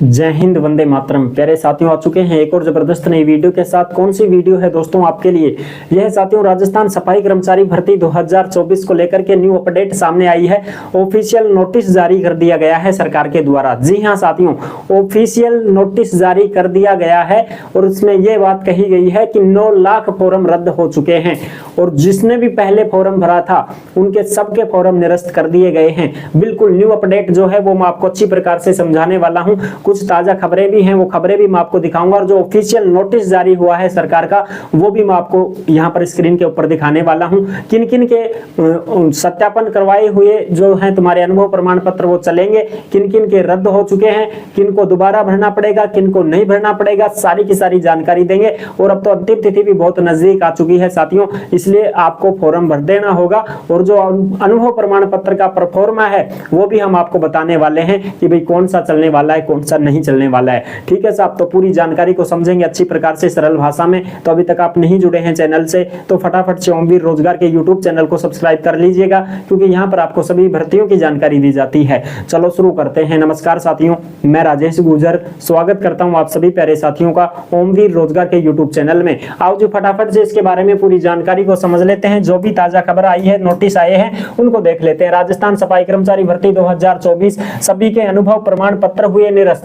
जय हिंद, वंदे मातरम। प्यारे साथियों, आ चुके हैं एक और जबरदस्त नई वीडियो के साथ। कौन सी वीडियो है दोस्तों आपके लिए? यह साथियों राजस्थान सफाई कर्मचारी भर्ती 2024 को लेकर के न्यू अपडेट सामने आई है। ऑफिशियल नोटिस जारी कर दिया गया है सरकार के द्वारा। जी हां साथियों, ऑफिशियल नोटिस जारी कर दिया गया है और इसमें यह बात कही गई है कि 9 लाख फॉर्म रद्द हो चुके हैं और जिसने भी पहले फॉर्म भरा था उनके सबके फॉर्म निरस्त कर दिए गए हैं। बिल्कुल न्यू अपडेट जो है वो मैं आपको अच्छी प्रकार से समझाने वाला हूं। कुछ ताजा खबरें भी हैं, वो खबरें भी मैं आपको दिखाऊंगा और जो ऑफिशियल नोटिस जारी हुआ है सरकार का वो भी मैं आपको यहां पर स्क्रीन के ऊपर दिखाने वाला हूं। किन किन के सत्यापन करवाए हुए जो हैं तुम्हारे अनुभव प्रमाण पत्र वो चलेंगे, किन किन के रद्द हो चुके हैं, किन को दोबारा भरना पड़ेगा, किन को नहीं भरना पड़ेगा, सारी की सारी जानकारी देंगे। और अब तो अंतिम तिथि भी बहुत नजदीक आ चुकी है साथियों, इसलिए आपको फॉर्म भर देना होगा और जो अनुभव प्रमाण पत्र का परफॉर्मा है वो भी हम आपको बताने वाले हैं कि भाई कौन सा चलने वाला है, कौन सा नहीं चलने वाला है। ठीक है साहब, तो पूरी जानकारी को समझेंगे अच्छी प्रकार से सरल भाषा में। तो अभी तक आप नहीं जुड़े हैं चैनल से तो फटाफट से ओमवीर रोजगार के यूट्यूब चैनल को सब्सक्राइब कर लीजिएगा, क्योंकि यहाँ पर आपको सभी भर्तियों की जानकारी दी जाती है। चलो शुरू करते हैं। नमस्कार साथियों, मैं राजेश गुर्जर स्वागत करता हूँ आप सभी प्यारे साथियों का ओमवीर रोजगार के यूट्यूब चैनल में। आओ जी फटाफट से इसके बारे में पूरी जानकारी को समझ लेते हैं। जो भी ताजा खबर आई है, नोटिस आए हैं, उनको देख लेते हैं। राजस्थान सफाई कर्मचारी भर्ती 2024 सभी के अनुभव प्रमाण पत्र हुए निरस्त।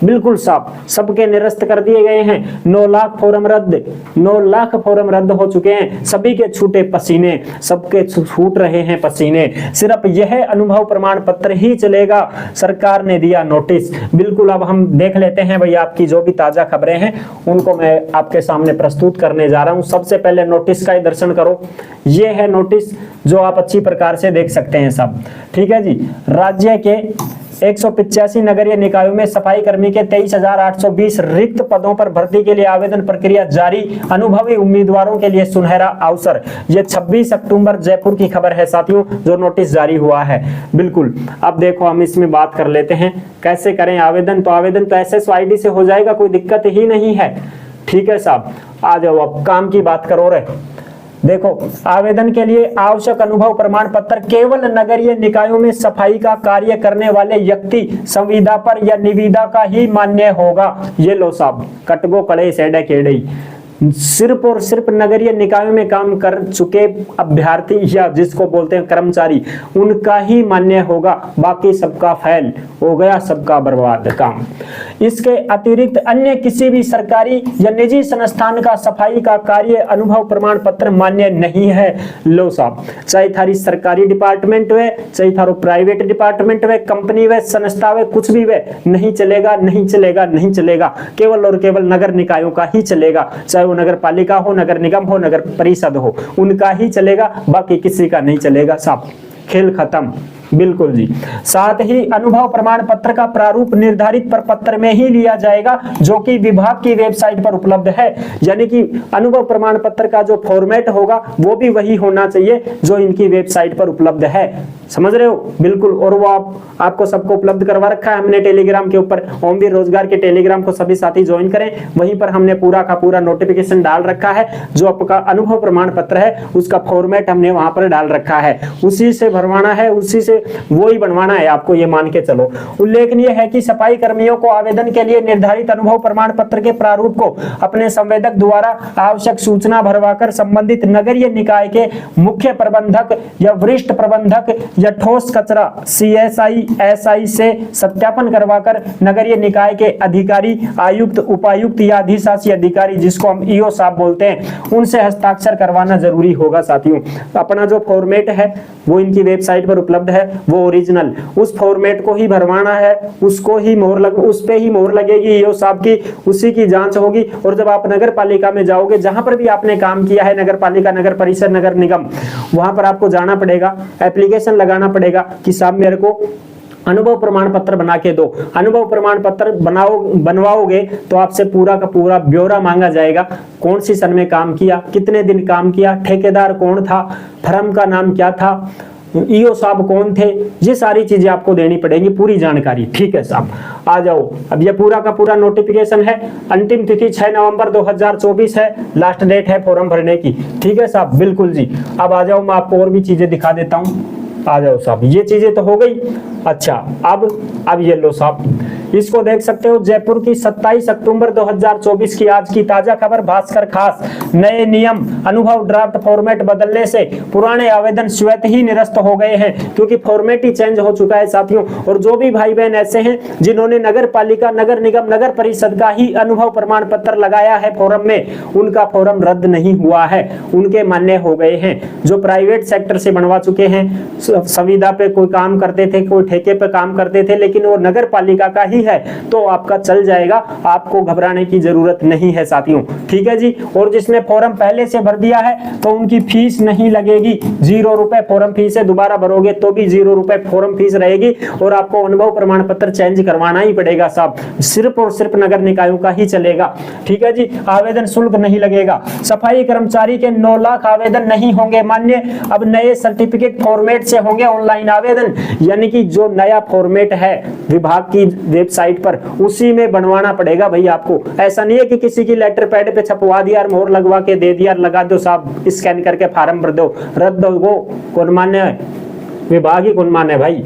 बिल्कुल साफ, सबके निरस्त कर दिए गए हैं। 9 लाख फॉर्म रद्द, 9 लाख फॉर्म रद्द हो चुके हैं। सभी के छूटे पसीने, सबके छूट रहे हैं पसीने। सिर्फ यह अनुभव प्रमाण पत्र ही चलेगा, सरकार ने दिया नोटिस। बिल्कुल, अब हम देख लेते हैं भैया आपकी जो भी ताजा खबरें हैं उनको मैं आपके सामने प्रस्तुत करने जा रहा हूं। सबसे पहले नोटिस का ही दर्शन करो। ये है नोटिस जो आप अच्छी प्रकार से देख सकते हैं सब। ठीक है जी। राज्य के 185 नगरीय निकायों में सफाई कर्मी के 23,820 रिक्त पदों पर भर्ती के लिए आवेदन प्रक्रिया जारी। अनुभवी उम्मीदवारों के लिए सुनहरा अवसर। यह 26 अक्टूबर जयपुर की खबर है साथियों, जो नोटिस जारी हुआ है। बिल्कुल, अब देखो हम इसमें बात कर लेते हैं कैसे करें आवेदन। तो आवेदन तो SSYD से हो जाएगा, कोई दिक्कत ही नहीं है। ठीक है साहब, आ जाओ अब काम की बात करो रे। देखो, आवेदन के लिए आवश्यक अनुभव प्रमाण पत्र केवल नगरीय निकायों में सफाई का कार्य करने वाले व्यक्ति संविदा पर या निविदा का ही मान्य होगा। ये लो साहब, कटगो कड़े सेडे केड़े, सिर्फ और सिर्फ नगरीय निकायों में काम कर चुके अभ्यर्थी या जिसको बोलते हैं कर्मचारी, उनका ही मान्य होगा। बाकी सबका फेल हो गया, सबका बर्बाद काम। इसके अतिरिक्त अन्य किसी भी सरकारी या निजी संस्थान का सफाई का कार्य अनुभव प्रमाण पत्र मान्य नहीं है। लो साहब, चाहे थारी सरकारी डिपार्टमेंट वे, चाहे थारो प्राइवेट डिपार्टमेंट वे, कंपनी वे, संस्था वे, कुछ भी वे, नहीं चलेगा, नहीं चलेगा, नहीं चलेगा। केवल और केवल नगर निकायों का ही चलेगा। चाहे वो नगर पालिका हो, नगर निगम हो, नगर परिषद हो, उनका ही चलेगा, बाकी किसी का नहीं चलेगा साहब। खेल खत्म। बिल्कुल जी। साथ ही अनुभव प्रमाण पत्र का प्रारूप निर्धारित प्रपत्र में ही लिया जाएगा, जो कि विभाग की वेबसाइट पर उपलब्ध है। यानी कि अनुभव प्रमाण पत्र का जो फॉर्मेट होगा वो भी वही होना चाहिए जो इनकी वेबसाइट पर उपलब्ध है। समझ रहे हो? बिल्कुल। और वो आपको सबको उपलब्ध करवा रखा है हमने टेलीग्राम के ऊपर। ओमवीर रोजगार के टेलीग्राम को सभी साथी ज्वाइन करें, वहीं पर हमने पूरा का पूरा नोटिफिकेशन डाल रखा है। जो आपका अनुभव प्रमाण पत्र है उसका फॉर्मेट हमने वहां पर डाल रखा है, उसी से भरवाना है, उसी से वो ही बनवाना है आपको, ये मान के चलो। उल्लेखनीय है कि सफाई कर्मियों को आवेदन के लिए निर्धारित अनुभव प्रमाण पत्र के प्रारूप को अपने संवेदक द्वारा आवश्यक सूचना भरवाकर संबंधित नगरीय निकाय के मुख्य प्रबंधक या वरिष्ठ प्रबंधक या ठोस कचरा CSI SI से सत्यापन करवाकर नगरीय निकाय के अधिकारी, आयुक्त, उपायुक्त या अधिशासी अधिकारी, जिसको हम EO साहब बोलते हैं, उनसे हस्ताक्षर करवाना जरूरी होगा साथियों। अपना जो फॉर्मेट है वो इनकी वेबसाइट पर उपलब्ध है, वो ओरिजिनल, उस फॉर्मेट को ही भरवाना है, उसको ही उस पे ही मोहर लगेगी EO साहब की, उसी की जांच होगी। और जब आप नगर पालिका में जाओगे, जहां पर भी आपने काम किया है, नगर पालिका, नगर परिषद, नगर निगम, वहां पर आपको जाना पड़ेगा, एप्लीकेशन लगाना पड़ेगा कि साहब मेरे को अनुभव प्रमाण पत्र बना के दो। अनुभव प्रमाण पत्र बनवाओगे तो आपसे पूरा का पूरा ब्यौरा मांगा जाएगा। कौन सी सन में काम किया, कितने दिन काम किया, ठेकेदार कौन था, फर्म का नाम क्या था, EO साहब कौन थे, ये सारी चीजें आपको देनी पड़ेगी, पूरी जानकारी। ठीक है साहब, आ जाओ। अब ये पूरा का पूरा नोटिफिकेशन है। अंतिम तिथि 6 नवंबर 2024 है, लास्ट डेट है फॉर्म भरने की। ठीक है साहब, बिल्कुल जी। अब आ जाओ, मैं आपको और भी चीजें दिखा देता हूँ। आ जाओ साहब, ये चीजें तो हो गई। अच्छा, अब ये लो साहब, इसको देख सकते हो, जयपुर की 27 अक्टूबर 2024 की आज की ताजा खबर, भास्कर खास। नए नियम अनुभव ड्राफ्ट फॉर्मेट बदलने से पुराने आवेदन स्वतः ही निरस्त हो गए हैं, क्योंकि फॉर्मेट ही चेंज हो चुका है साथियों। और जो भी भाई बहन ऐसे हैं जिन्होंने नगर पालिका, नगर निगम, नगर परिषद का ही अनुभव प्रमाण पत्र लगाया है फॉर्म में, उनका फॉर्म रद्द नहीं हुआ है, उनके मान्य हो गए हैं। जो प्राइवेट सेक्टर से बनवा चुके हैं, संविदा पे कोई काम करते थे, कोई ठेके पे काम करते थे, लेकिन वो नगर पालिका का ही है, तो आपका चल जाएगा, आपको घबराने की जरूरत नहीं है साथियों। ठीक है जी। और जिसने फॉर्म पहले से भर दिया है तो उनकी फीस नहीं लगेगी, 0 रुपए फॉर्म फीस है, दोबारा भरोगे तो भी 0 रुपए फॉर्म फीस रहेगी, और आपको अनुभव प्रमाण पत्र चेंज करवाना ही पड़ेगा साहब, सिर्फ और सिर्फ नगर निकायों का ही चलेगा। ठीक है जी। आवेदन शुल्क नहीं लगेगा। सफाई कर्मचारी के 9 लाख आवेदन नहीं होंगे मान्य, अब नए सर्टिफिकेट फॉर्मेट से होंगे ऑनलाइन आवेदन, यानी कि जो नया फॉर्मेट है विभाग की वेबसाइट पर, उसी में बनवाना पड़ेगा भाई आपको। ऐसा नहीं है कि किसी की लेटर पैड पे छपवा दिया और मोहर लगवा के दे दिया, लगा दो साहब, स्कैन करके फार्म भर दो, रद्द हो, कौन मान्य है? विभाग ही कौन माने भाई।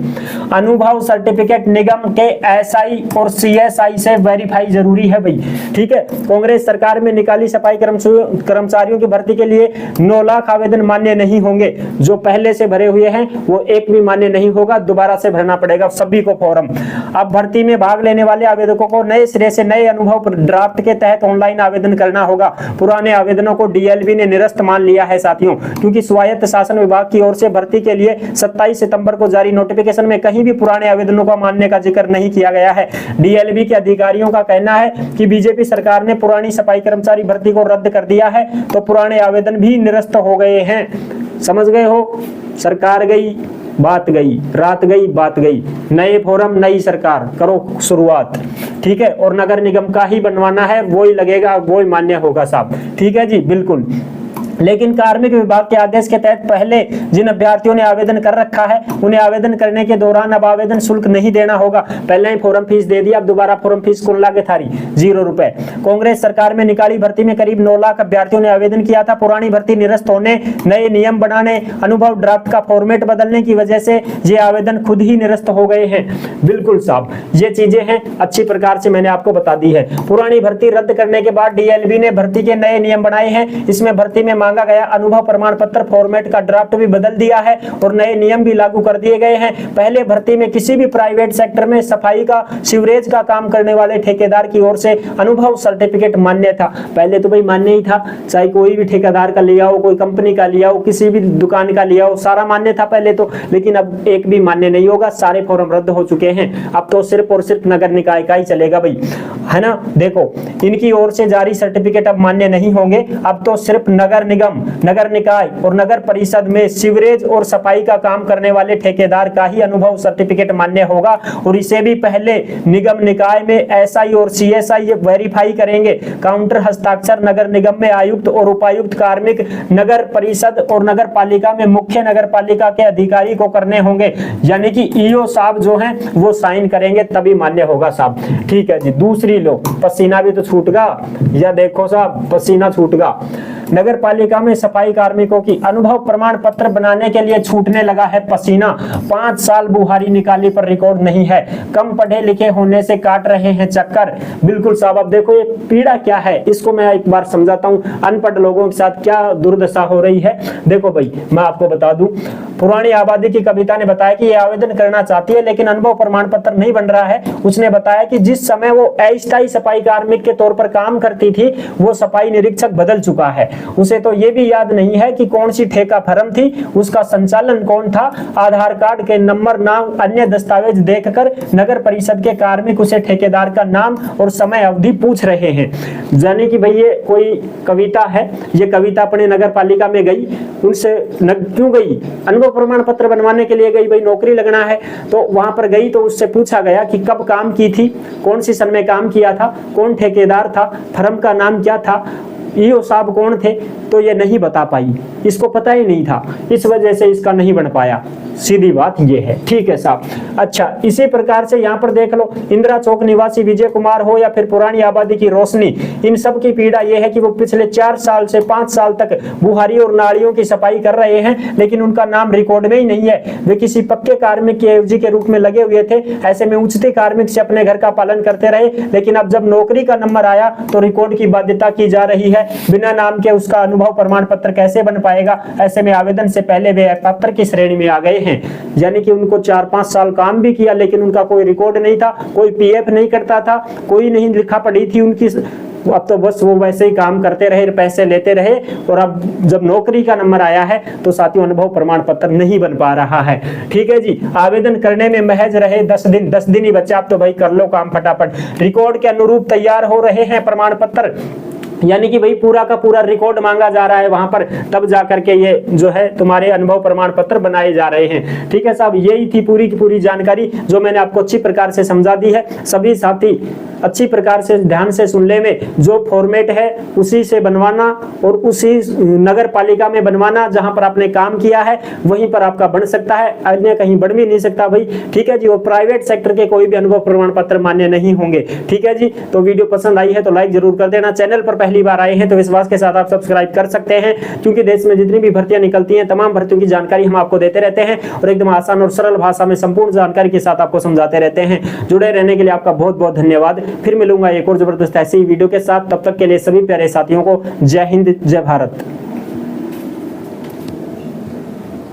अनुभव सर्टिफिकेट निगम के एसआई और सीएसआई से वेरीफाई जरूरी है भाई। ठीक है। कांग्रेस सरकार में निकाली सफाई कर्मचारियों की भर्ती के लिए 9 लाख आवेदन मान्य नहीं होंगे। जो पहले से भरे हुए हैं वो एक भी मान्य नहीं होगा, दोबारा से भरना पड़ेगा सभी को फॉर्म। अब भर्ती में भाग लेने वाले आवेदकों को नए सिरे से नए अनुभव ड्राफ्ट के तहत ऑनलाइन आवेदन करना होगा। पुराने आवेदनों को डीएलबी ने निरस्त मान लिया है साथियों, क्योंकि स्वायत्त शासन विभाग की ओर से भर्ती के लिए 27 सितंबर को जारी नोटिफिकेशन में कहीं भी पुराने आवेदनों का मानने का जिक्र नहीं किया गया है। डीएलबी के अधिकारियों का कहना है कि बीजेपी सरकार ने पुरानी सफाई कर्मचारी भर्ती को रद्द कर दिया है, तो पुराने आवेदन भी निरस्त हो गए हैं। समझ गए हो? सरकार गई, बात गई, रात गई, बात गई। नए फॉर्म, नई सरकार, करो शुरुआत। ठीक है। और नगर निगम का ही बनवाना है, वो ही लगेगा, वो ही मान्य होगा साहब। ठीक है जी, बिल्कुल। लेकिन कार्मिक विभाग के आदेश के तहत पहले जिन अभ्यर्थियों ने आवेदन कर रखा है, उन्हें आवेदन करने के दौरान अब आवेदन शुल्क नहीं देना होगा। पहले ही फॉर्म फीस दे दिया, अब दोबारा फॉर्म फीस कौन लागे थारी, 0 रुपए। कांग्रेस सरकार में निकाली भर्ती में करीब 9 लाख अभ्यर्थियों ने आवेदन किया था। पुरानी भर्ती निरस्त होने, नए नियम बनाने, अनुभव ड्राफ्ट का फॉर्मेट बदलने की वजह से ये आवेदन खुद ही निरस्त हो गए हैं। बिल्कुल साहब, ये चीजें हैं, अच्छी प्रकार से मैंने आपको बता दी है। पुरानी भर्ती रद्द करने के बाद डीएलबी ने भर्ती के नए नियम बनाए हैं। इसमें भर्ती में मांगा गया अनुभव प्रमाण पत्र फॉर्मेट का ड्राफ्ट भी बदल दिया है और नए नियम भी लागू कर दिए गए हैं। पहले भर्ती में किसी भी प्राइवेट सेक्टर में सफाई का, सीवरेज का काम करने वाले ठेकेदार की ओर से अनुभव सर्टिफिकेट मान्य था। पहले तो भाई मान्य ही था, चाहे कोई भी ठेकेदार का लिया हो, कोई कंपनी का लिया हो, किसी भी दुकान का लिया हो, सारा मान्य था पहले तो। लेकिन अब एक भी मान्य नहीं होगा, सारे फॉर्म रद्द हो चुके हैं। अब तो सिर्फ और सिर्फ नगर निकाय का ही चलेगा भाई, है ना। देखो, इनकी ओर से जारी सर्टिफिकेट अब मान्य नहीं होंगे। अब तो सिर्फ नगर निगम, नगर निकाय और नगर परिषद में सीवरेज और सफाई का काम करने वाले ठेकेदार का ही अनुभव सर्टिफिकेट मान्य होगा। और इसे भी पहले निगम निकाय में एसआई और सीएसआई वेरीफाई करेंगे। काउंटर हस्ताक्षर नगर निगम में आयुक्त और उपायुक्त, कार्मिक, नगर परिषद और नगर पालिका में मुख्य नगर पालिका के अधिकारी को करने होंगे, यानी कि ईओ साहब जो हैं वो साइन करेंगे, तभी मान्य होगा साहब। ठीक है जी। दूसरी लो, पसीना भी तो छूटगा, या देखो साहब पसीना छूटगा। नगर पालिका में सफाई कार्मिकों की अनुभव प्रमाण पत्र बनाने के लिए छूटने लगा है पसीना। 5 साल बुहारी निकाली पर रिकॉर्ड नहीं है। कम पढ़े लिखे होने से काट रहे हैं चक्कर। बिल्कुल साहब। अब देखो ये पीड़ा क्या है, इसको मैं एक बार समझाता हूँ, अनपढ़ लोगों के साथ क्या दुर्दशा हो रही है। देखो भाई, मैं आपको बता दूं, पुरानी आबादी की कविता ने बताया कि ये आवेदन करना चाहती है लेकिन अनुभव प्रमाण पत्र नहीं बन रहा है। उसने बताया कि जिस समय वो अस्थायी सफाई कार्मिक के तौर पर काम करती थी, वो सफाई निरीक्षक बदल चुका है। उसे तो ये भी याद नहीं है कि कौन सी ठेका फर्म थी, उसका संचालन कौन था। आधार कार्ड के नंबर, नाम, अन्य दस्तावेज देखकर नगर परिषद के कार्मिक उसे ठेकेदार का नाम और समय अवधि पूछ रहे हैं। जाने कि भाई ये कोई कविता है, ये कविता अपने नगर पालिका में गई, उनसे क्यों गई? अनुभव प्रमाण पत्र बनवाने के लिए गई, भाई नौकरी लगना है। तो वहां पर गई तो उससे पूछा गया कि कब काम की थी, कौन सी सन में काम किया था, कौन ठेकेदार था, फर्म का नाम क्या था, ईओ साहब कौन थे तो ये नहीं बता पाई, इसको पता ही नहीं था, इस वजह से इसका नहीं बन पाया। सीधी बात ये है, ठीक है साहब। अच्छा, इसी प्रकार से यहाँ पर देख लो, इंदिरा चौक निवासी विजय कुमार हो या फिर पुरानी आबादी की रोशनी, इन सब की पीड़ा यह है कि वो पिछले 4 साल से 5 साल तक बुहारी और नालियों की सफाई कर रहे हैं, लेकिन उनका नाम रिकॉर्ड में ही नहीं है। वे किसी पक्के कार्मिक की एवजी के रूप में लगे हुए थे। ऐसे में उचित कार्मिक से अपने घर का पालन करते रहे, लेकिन अब जब नौकरी का नंबर आया तो रिकॉर्ड की बाध्यता की जा रही है। बिना नाम के उसका अनुभव प्रमाण पत्र कैसे बन पाएगा? ऐसे में आवेदन से पहले वे अपात्र की श्रेणी में आ गए हैं। यानी कि उनको 4-5 साल काम भी किया, लेकिन उनका कोई रिकॉर्ड नहीं था, कोई पीएफ नहीं करता था, कोई नहीं लिखा पढ़ी थी उनकी। अब तो बस वो वैसे ही काम करते रहे, पैसे लेते रहे, और अब जब नौकरी का नंबर आया है तो साथियों अनुभव प्रमाण पत्र नहीं बन पा रहा है। ठीक है जी, आवेदन करने में महज रहे 10 दिन ही बच्चे, आप तो भाई कर लो काम फटाफट। रिकॉर्ड के अनुरूप तैयार हो रहे हैं प्रमाण पत्र, यानी कि भाई पूरा का पूरा रिकॉर्ड मांगा जा रहा है वहां पर, तब जाकर के ये जो है तुम्हारे अनुभव प्रमाण पत्र बनाए जा रहे हैं। ठीक है साहब, यही थी पूरी की पूरी जानकारी जो मैंने आपको अच्छी प्रकार से समझा दी है। सभी साथी अच्छी प्रकार से ध्यान से सुन ले, में जो फॉर्मेट है उसी से बनवाना और उसी नगर पालिका में बनवाना जहां पर आपने काम किया है वहीं पर आपका बन सकता है, अन्य कहीं बन भी नहीं सकता भाई। ठीक है जी, और प्राइवेट सेक्टर के कोई भी अनुभव प्रमाण पत्र मान्य नहीं होंगे। ठीक है जी, तो वीडियो पसंद आई है तो लाइक जरूर कर देना। चैनल पर पहली बार आए हैं तो विश्वास के साथ आप सब्सक्राइब कर सकते हैं, क्योंकि देश में जितनी भी भर्तियां निकलती हैं तमाम भर्तियों की जानकारी हम आपको देते रहते हैं और एकदम आसान और सरल भाषा में संपूर्ण जानकारी के साथ आपको समझाते रहते हैं। जुड़े रहने के लिए आपका बहुत बहुत धन्यवाद। फिर मिलूंगा एक और जबरदस्त ऐसी वीडियो के साथ, तब तक के लिए सभी प्यारे साथियों को जय हिंद, जय भारत।